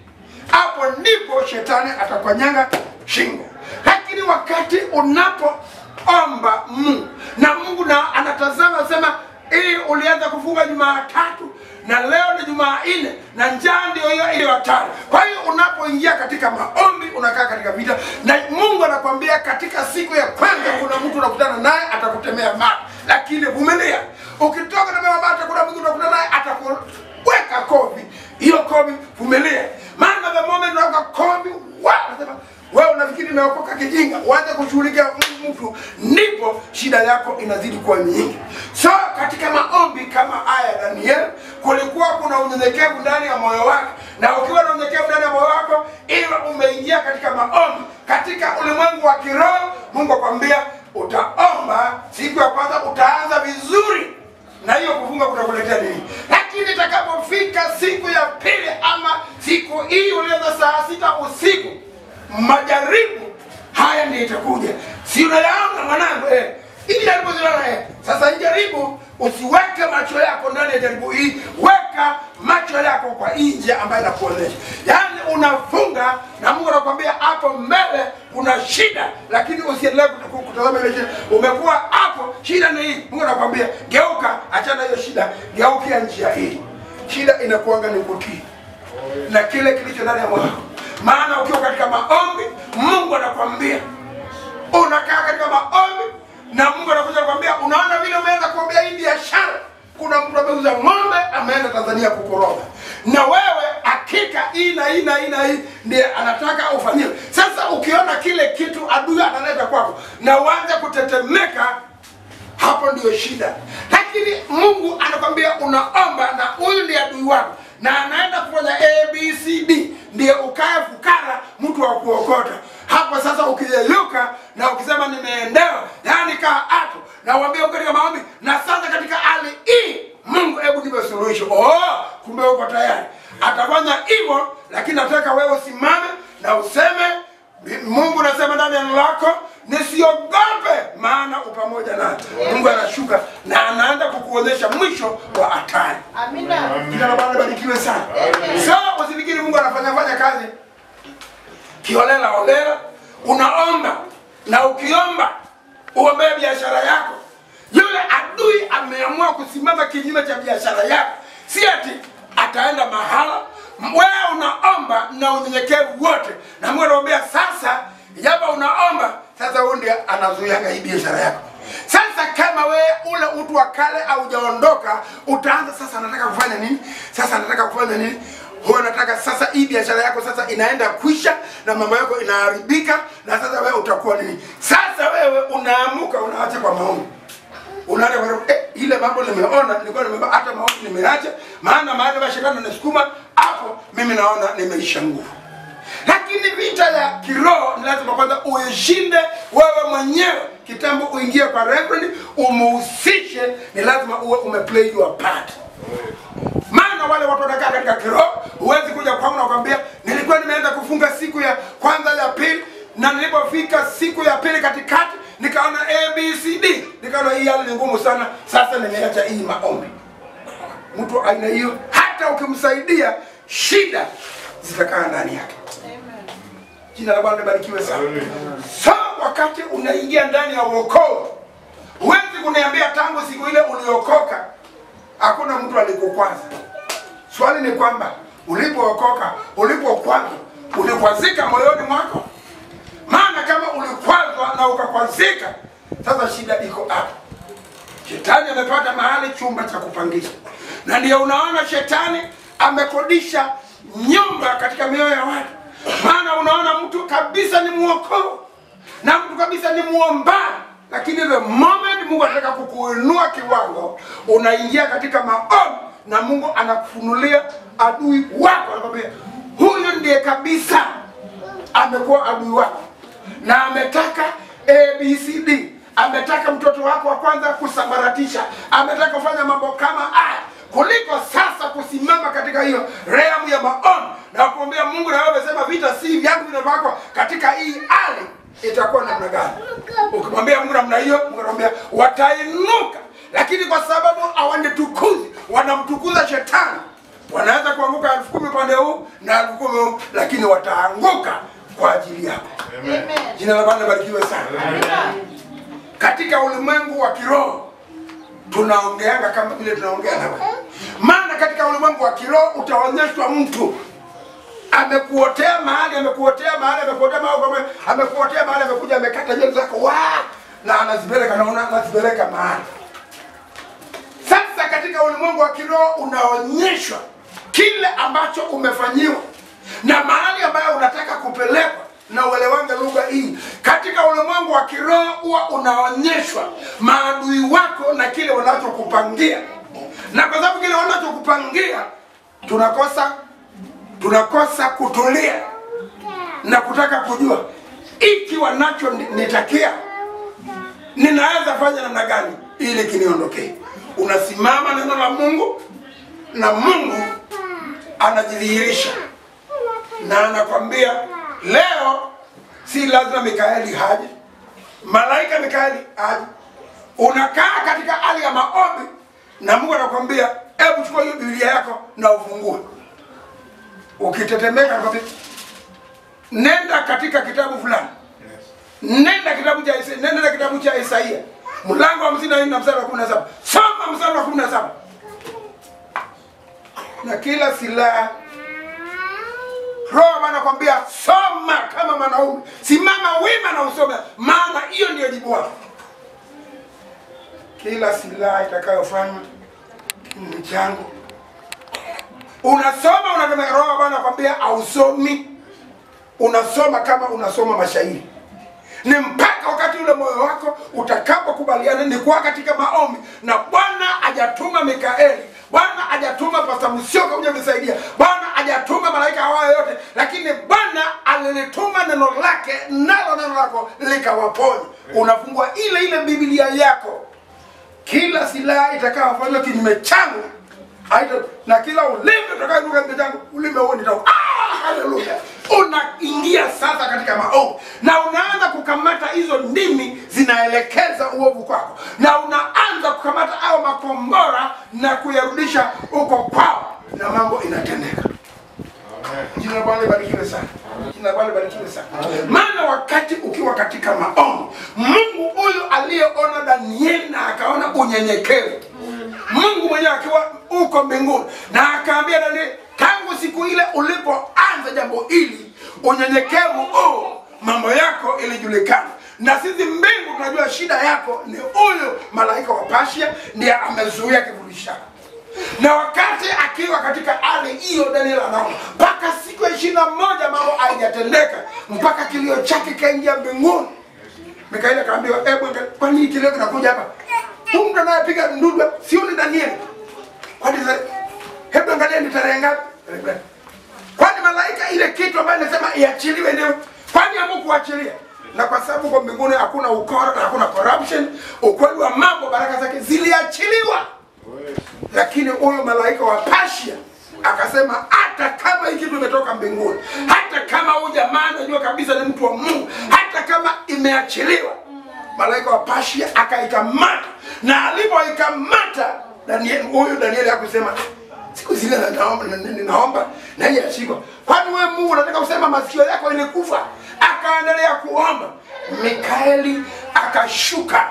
hapo ndipo shetani atakwanyanga shingo. Lakini wakati unapoomba Mungu na Mungu na anatazama, sema hii ulianza kufunga Jumatatu na leo ni Jumanne na njaa ndio hiyo ile watano. Kwa hiyo unapoingia katika maombi unakaa katika vita, na Mungu anakuambia katika siku ya kwanza kuna mtu unakutana naye atakutemea mate, lakini vumilia. Ukitoka na mate kuna mtu unakutana naye atakuweka kofi, hiyo kofi vumilia. Maana the moment unaweka kofi, unasema wewe unafikiri umeokoka kijinga, uanze kushughulikia mtu, ndipo shida yako inazidi kuwa nyingi. So katika maombi kama haya Daniel, kulikuwa kuna unyenyekevu ndani ya moyo wake, na ukiwa na unyenyekevu ndani ya moyo wako, iwe umeingia katika maombi katika ulimwengu wa kiroho, Mungu akwambia utaomba siku ya kwanza utaanza vizuri, na hiyo kufunga kutakuletea nini. Lakini itakapofika siku ya pili ama siku hii ulianza saa 6 usiku, majaribu haya ndiyo itakuja. Si unayaona mwanangu ili jaribu zilala sasa hii jaribu, usiweke macho yako ndani ya jaribu hii, weka macho yako kwa nje ambayo inakuonesha. Yaani unafunga na Mungu anakuambia hapo mbele kuna shida, lakini usiendelee kutazama ile shida. Umekuwa hapo, shida ni hii. Mungu anakuambia geuka, achana hiyo shida, geukia njia hii. Shida inakuanga ni kutii na kile kilicho ndani ya moyo. Maana ukiwa katika maombi, Mungu anakuambia, unakaa katika maombi na Mungu anakuja kukwambia, unaona vile umeanza kuombea hii biashara, kuna mtu ameuza ng'ombe ameenda Tanzania kukoroga, na wewe hakika hii na hii na hii na hii ndiye anataka ufanyiwe. Sasa ukiona kile kitu adui analeta kwako na uanze kutetemeka, hapo ndio shida. Lakini Mungu anakwambia unaomba na huyu ndiye adui wako, na anaenda kufanya ABCD, ndiye ukae fukara, mtu wa kuokota. Hapo sasa ukiyeyuka na ukisema nimeendewa, yani kaa hapo na uambie uko katika maombi, na sasa katika hali hii Mungu hebu nipe suluhisho. Kumbe uko tayari. Atafanya hivyo, lakini nataka wewe usimame na useme Mungu anasema ndani ya neno lako, nisiogope maana upamoja nami. Mungu anashuka na anaanza kukuonyesha mwisho wa hatari. Amina. Jina la Bwana barikiwe sana. So usifikiri Mungu anafanya kazi kiolela olela. Unaomba, na ukiomba uombee biashara yako. Yule adui ameamua kusimama kinyume cha biashara yako, si ati ataenda mahala. Wewe unaomba na unyenyekevu wote, na Mungu anakuambia sasa, japo unaomba sasa, huyo ndiye anazuianga hii biashara yako. Sasa kama wewe ule utu wa kale haujaondoka, utaanza sasa, nataka kufanya nini? Sasa nataka kufanya nini? Huwa nataka sasa hii biashara yako sasa inaenda kwisha na mambo yako inaharibika, na sasa wewe utakuwa nini? Sasa wewe unaamuka, unaacha kwa maombi. Unaanza kwa ile mambo nimeona, nilikuwa nimeomba hata maombi nimeacha, maana mahali pa shetani anasukuma hapo, mimi naona nimeisha nguvu. Lakini vita ya kiroho ni lazima kwanza uishinde wewe mwenyewe. Kitambo uingie kwa reverend, umuhusishe, ni lazima uwe umeplay your part. Maana wale watu wanakaa katika kiroho, huwezi kuja kwangu na kuambia nilikuwa nimeanza kufunga siku ya kwanza ya pili, na nilipofika siku ya pili katikati nikaona ABCD, nikaona hii hali ni ngumu sana, sasa nimeacha hii maombi. Mtu aina hiyo hata ukimsaidia shida zitakaa ndani yake. Jina la Bwana libarikiwe sana. So wakati unaingia ndani ya wokovu, huwezi kuniambia tangu siku ile uliokoka hakuna mtu alikukwaza. Swali ni kwamba ulipookoka, ulipokwaza, ulikwazika moyoni mwako? Maana kama ulikwazwa na ukakwazika, sasa shida iko hapo. Shetani amepata mahali chumba cha kupangisha. Na ndio unaona shetani amekodisha nyumba katika mioyo ya watu. Maana unaona mtu kabisa ni mwokovu na mtu kabisa ni muombaji, lakini the moment Mungu anataka kukuinua kiwango, unaingia katika maombi na Mungu anakufunulia adui wako, anakuambia huyu ndiye kabisa amekuwa adui wako na ametaka ABCD, ametaka mtoto wako wa kwanza kusambaratisha, ametaka kufanya mambo kama haya, kuliko sasa kusimama katika hiyo realm ya maombi na kuambia Mungu, na wewe sema vita si vyangu, vina vyako. Katika hii hali itakuwa namna gani? Ukimwambia Mungu namna hiyo, Mungu anamwambia watainuka, lakini kwa sababu hawanitukuzi, wanamtukuza shetani, wanaweza kuanguka 10,000 pande huu na 10,000, lakini wataanguka kwa ajili yako. Amen. Jina la Bwana libarikiwe sana. Amen. Katika ulimwengu wa kiroho tunaongeanga kama vile tunaongea na wewe. Maana katika ulimwengu wa kiroho utaonyeshwa mtu amekuotea mahali, amekuotea mahali, amekuja amekata nywele zako na anazipeleka, naona anazipeleka mahali. Sasa katika ulimwengu wa kiroho unaonyeshwa kile ambacho umefanyiwa na mahali ambayo unataka kupelekwa, na uelewange lugha hii. Katika ulimwengu wa kiroho huwa unaonyeshwa maadui wako na kile wanachokupangia, na kwa sababu kile wanachokupangia tunakosa kutulia na kutaka kujua iki wanacho nitakia ninaweza fanya namna gani ili kiniondokee. Unasimama neno la Mungu na Mungu anajidhihirisha na anakwambia leo si lazima Mikaeli haje, malaika Mikaeli haje. Unakaa katika hali ya maombi na Mungu anakwambia hebu chukua hiyo Biblia yako na ufungue. Ukitetemeka anakwambia nenda katika kitabu fulani. Nenda kitabu cha Isaia mlango wa 54 na mstari wa 17. Soma mstari wa 17. Na kila silaha Roho anakuambia soma kama mwanaume, simama wima na usome, maana hiyo ndio jibu lako. Kila silaha itakayofanywa ni changu. Unasoma, unasema Roho anakuambia ausomi. Unasoma kama unasoma mashairi. Ni mpaka wakati ule moyo wako utakapokubaliana ni kuwa katika maombi na Bwana hajatuma Mikaeli, Bwana hajatuma Pastor Musyoka kuja kusaidia, Bwana hajatuma malaika hao yote, lakini Bwana alilituma neno lake, nalo neno lako likawaponya. Unafungua ile Biblia yako, kila silaha itakayofanywa kinyume changu na kila ulimi utakayoruka kinyume changu, ulimi huo nitao haleluya. unaingia sasa katika maombi na unaanza kukamata hizo ndimi zinaelekeza uovu kwako, na unaanza kukamata hao makombora na kuyarudisha huko kwao, na mambo inatendeka. Jina la Bwana libarikiwe sana. Jina la Bwana libarikiwe sana. Maana wakati ukiwa katika maombi, Mungu huyu aliyeona Danieli na akaona unyenyekevu, Mungu mwenyewe akiwa uko mbinguni na akaambia Danieli, tangu siku ile ulipoanza jambo hili, unyenyekevu mambo yako ilijulikana. Na sisi mbingu tunajua shida yako ni huyu malaika wa Persia ndiye amezuia kivuli chako. Na wakati akiwa katika hali hiyo, Danieli anaona mpaka siku ya 21 mambo haijatendeka, mpaka kilio chake kaingia mbinguni. Mikaeli akaambiwa, kwa nini kilio kinakuja hapa? Huyu mtu anayepiga nduru sio ni Danieli. Kwani hebu angalia ni tarehe ngapi? Kwani malaika ile kitu ambayo inasema iachiliwe ndio? Kwani hamkuachilia? Na kwa sababu kwa mbinguni hakuna ukora na hakuna corruption, ukweli wa mambo, baraka zake ziliachiliwa. Lakini huyo malaika wa Persia akasema, hata kama hiki kitu kimetoka mbinguni, hata kama huyu jamaa anajua kabisa ni mtu wa Mungu, hata kama imeachiliwa, malaika wa Persia akaikamata. Na alipoikamata Danieli hakusema siku zile naomba nani ashikwa. Kwani wewe Mungu unataka kusema masikio yako ilikufa? Akaendelea kuomba. Mikaeli akashuka,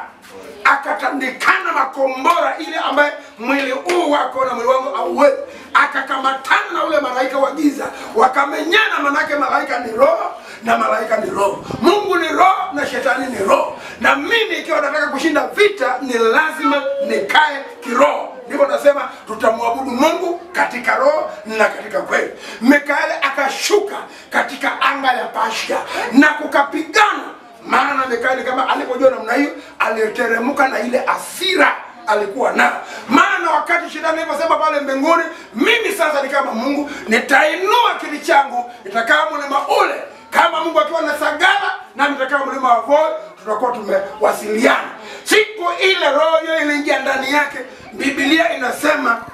akatandikana makombora ile ambaye mwili huu wako na mwili wangu hauwezi, akakamatana na ule malaika wa giza, wakamenyana. Manake malaika ni roho na malaika ni roho, Mungu ni roho na shetani ni roho. Na mimi ikiwa nataka kushinda vita ni lazima nikae kiroho. Ndipo nasema tutamwabudu Mungu katika roho na katika kweli. Mikaeli akashuka katika anga ya Persia na kukapigana. Maana Mikaeli kama alipojua namna hiyo, aliteremka na ile hasira alikuwa nayo. Maana wakati shetani aliposema pale mbinguni, mimi sasa ni kama Mungu, nitainua kiti changu, nitakaa mlima ule kama Mungu akiwa na Sagala, na nitakaa mlima wa Voi, tutakuwa tumewasiliana. Siku ile roho hiyo iliingia ndani yake. Biblia inasema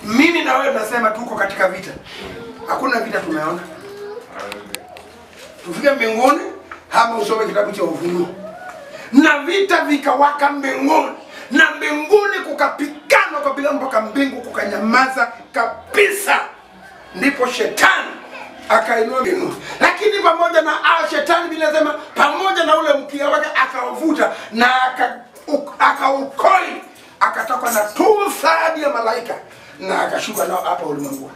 mimi na wewe tunasema tuko katika vita. Hakuna vita tumeona. Tufike mbinguni, hama usome kitabu cha Ufunuo. Na vita vikawaka mbinguni. Na mbinguni kukapigana kabila mpaka mbingu kukanyamaza kabisa. Ndipo shetani akainua mbingu. Lakini pamoja na shetani bila sema, pamoja na ule mkia wake akauvuta na akaukoi, akatoka na tumsadi ya malaika na akashuka nao hapa ulimwenguni.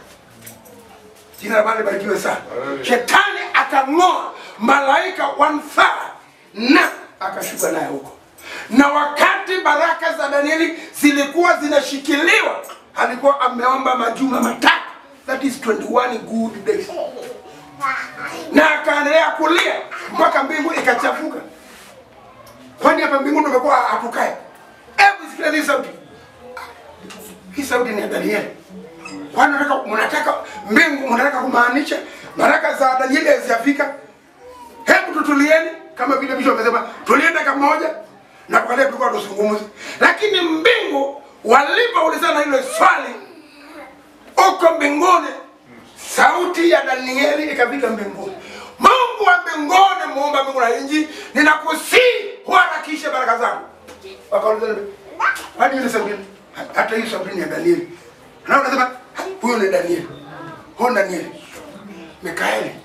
Jina la Bwana libarikiwe sana. Shetani akang'oa malaika 1/3 na akashuka naye huko. Na wakati baraka za Danieli zilikuwa zinashikiliwa, alikuwa ameomba majuma matatu, that is 21 good days. Na akaendelea kulia mpaka mbingu ikachafuka. Kwani hapa mbinguni tumekuwa hatukae? Hebu sikia hii sauti. Hii sauti ni ya Danieli. Kwani mnataka mbingu, mnataka kumaanisha baraka za Danieli hazijafika? Hebu tutulieni, kama vile Bishop amesema, tulienda kama moja na kwa leo tulikuwa tuzungumze. Lakini mbingu walipoulizana ile swali uko mbinguni, sauti ya Danieli ikafika mbinguni. Mungu wa mbinguni, muumba mbingu na nchi, ninakusihi uharakishe baraka zangu. Wakaulizana, hadi ile sauti, hata hiyo sauti ni ya Danieli. Na unasema huyo ni Danieli. Huyo Danieli. Mikaeli,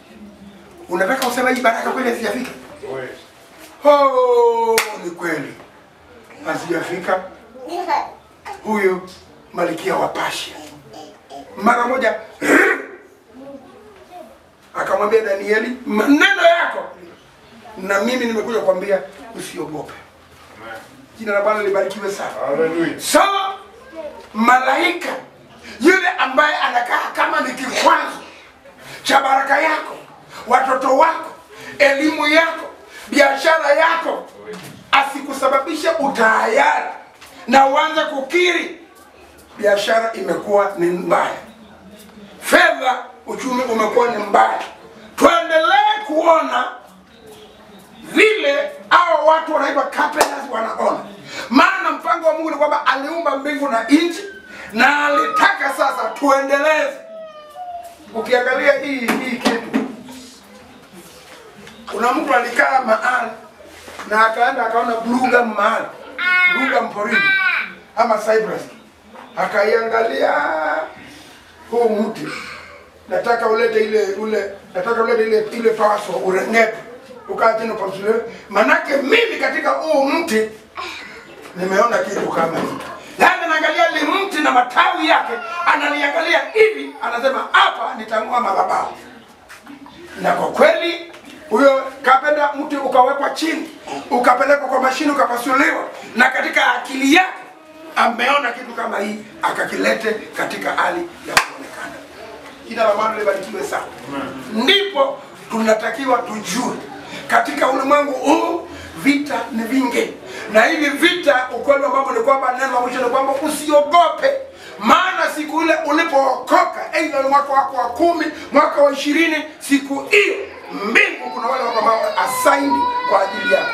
unataka useme hii baraka kweli hazijafika? Ni kweli hazijafika. Huyo malkia wa Persia mara moja akamwambia Danieli, maneno yako na mimi nimekuja kukwambia usiogope. Jina la Bwana libarikiwe sana. Hallelujah. So malaika yule ambaye anakaa kama ni kikwazo cha baraka yako, watoto wako, elimu yako, biashara yako, asikusababisha utayari na uanze kukiri biashara imekuwa ni mbaya, fedha, uchumi umekuwa ni mbaya. Tuendelee kuona vile hao watu wanaitwa carpenters wanaona. Maana mpango wa Mungu ni kwamba aliumba mbingu na nchi na alitaka sasa tuendeleze. Ukiangalia hii kitu Kuna mtu alikaa mahali na akaenda akaona blue gum mahali, blue gum porini ama cypress, akaiangalia huu mti, nataka ulete ile paso urengepe ukatino pasule, manake mimi katika huu mti nimeona kitu kama hiki. Yaani anaangalia ile mti na matawi yake, analiangalia hivi, anasema hapa nitang'oa madhabahu. Na kwa kweli huyo kapenda mti ukawekwa chini, ukapelekwa kwa mashine, ukapasuliwa, na katika akili yake ameona kitu kama hii, akakilete katika hali ya kuonekana. Jina la Bwana libarikiwe sana. Ndipo tunatakiwa tujue katika ulimwengu huu vita ni vingi, na hivi vita ukweli ambao ni kwamba neno la mwisho ni kwamba usiogope, maana siku ile ulipookoka, aidha mwaka wako wa 10, mwaka wa 20, siku hiyo mbingu kuna wale wako ambao assigned kwa ajili yako.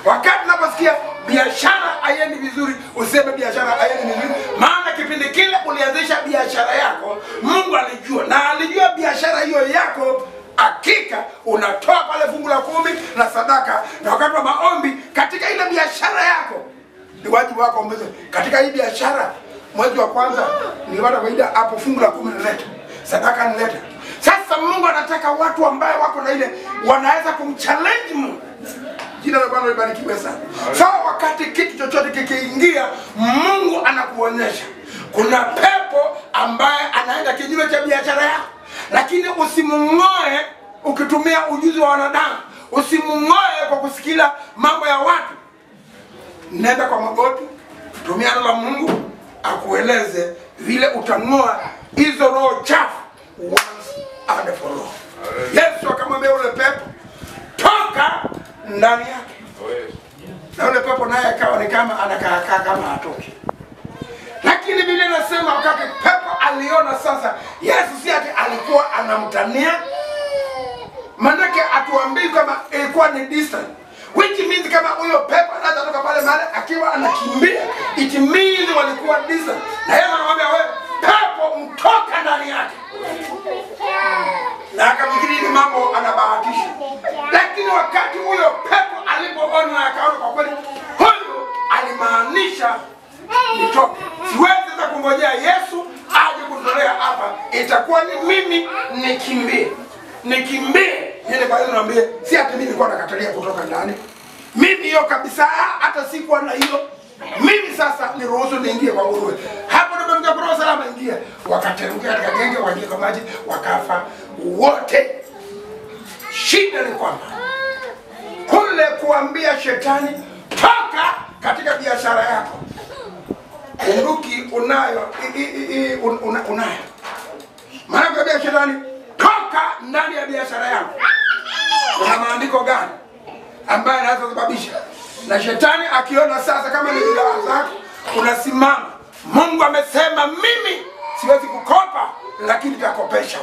Wakati unaposikia biashara haiendi vizuri, useme biashara haiendi vizuri, maana kipindi kile ulianzisha biashara yako, Mungu alijua, na alijua biashara hiyo yako hakika unatoa pale fungu la 10 na sadaka, na wakati wa maombi katika ile biashara yako ni wajibu wako umbeze. Katika hii biashara mwezi wa kwanza nilipata faida hapo, fungu la 10 nileta, sadaka nileta. Sasa Mungu anataka watu ambao wako na ile wanaweza kumchallenge Mungu. Jina la Bwana libarikiwe sana. So wakati kitu chochote kikiingia, Mungu anakuonyesha kuna pepo ambaye anaenda kinyume cha biashara yako, lakini usimng'oe ukitumia ujuzi wa wanadamu, usimng'oe kwa kusikia mambo ya watu. Nenda kwa magoti, tumia neno la Mungu akueleze vile utang'oa hizo roho chafu once and for all. Yesu akamwambia ule pepo, toka ndani yake. Na ule pepo naye akawa ni kama anakaa kama atoki. Lakini Biblia inasema wakati pepo aliona sasa Yesu si ati alikuwa anamtania, manake atuambii kama ilikuwa ni distant, which means kama huyo pepo anatoka pale mahali akiwa anakimbia, it means walikuwa distant. Na yeye anamwambia wewe pepo mtoka ndani yake, na akafikiri ni mambo anabahatisha. Lakini wakati huyo pepo alipoona na akaona kwa kweli huyo alimaanisha nitoke, siwezi kungojea Yesu aje kutolea hapa, itakuwa ni mimi nikimbie. Yeye kwa hiyo naambie, si ati mimi nilikuwa nakatalia kutoka ndani, mimi hiyo kabisa, hata sikuwa na hiyo. Mimi sasa niruhusu niingie kwa nguruwe. Hapo ndio mmoja kwa salama ingia. Wakateremka katika genge, waingia kwa maji, wakafa wote. Shida ni kwamba kule kuambia shetani toka katika biashara yako, bunduki unayo, unayo. Maana kuambia shetani toka ndani ya biashara yako, kuna maandiko gani ambaye anaweza kusababisha? Na shetani akiona sasa kama ni bidhaa zako unasimama, Mungu amesema mimi siwezi kukopa lakini nitakopesha.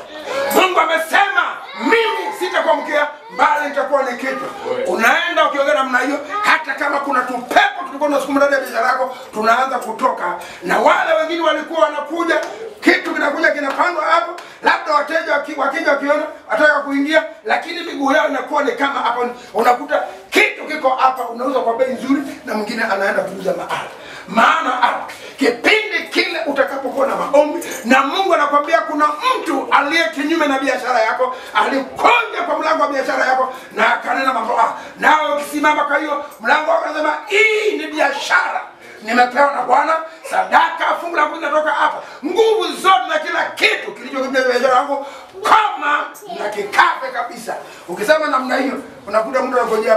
Mungu amesema mimi sitakuamkia bali nitakuwa ni kitu. Unaenda ukiongea namna hiyo, hata kama kuna tupepo tulikuwa tunasukuma ndani ya biashara yako, tunaanza kutoka. Na wale wengine walikuwa wanakuja, kitu kinakuja kinapangwa hapo, labda wateja wakija wakiona wataka kuingia, lakini miguu yao inakuwa ni kama hapo, unakuta kitu kiko hapa unauza kwa bei nzuri na mwingine anaenda kuuza mahali. Maana hapo kipindi kile utakapokuwa na maombi na Mungu anakuambia kuna mtu aliye kinyume na biashara yako, alikuja kwa mlango wa biashara yako na akanena mambo nao ukisimama kwa hiyo mlango wako unasema hii ni biashara nimepewa na Bwana, sadaka fungu la 10 natoka hapa, nguvu zote na kila kitu kilicho kwenye biashara yangu kama na kikape kabisa. Ukisema namna hiyo unakuta mtu anangojea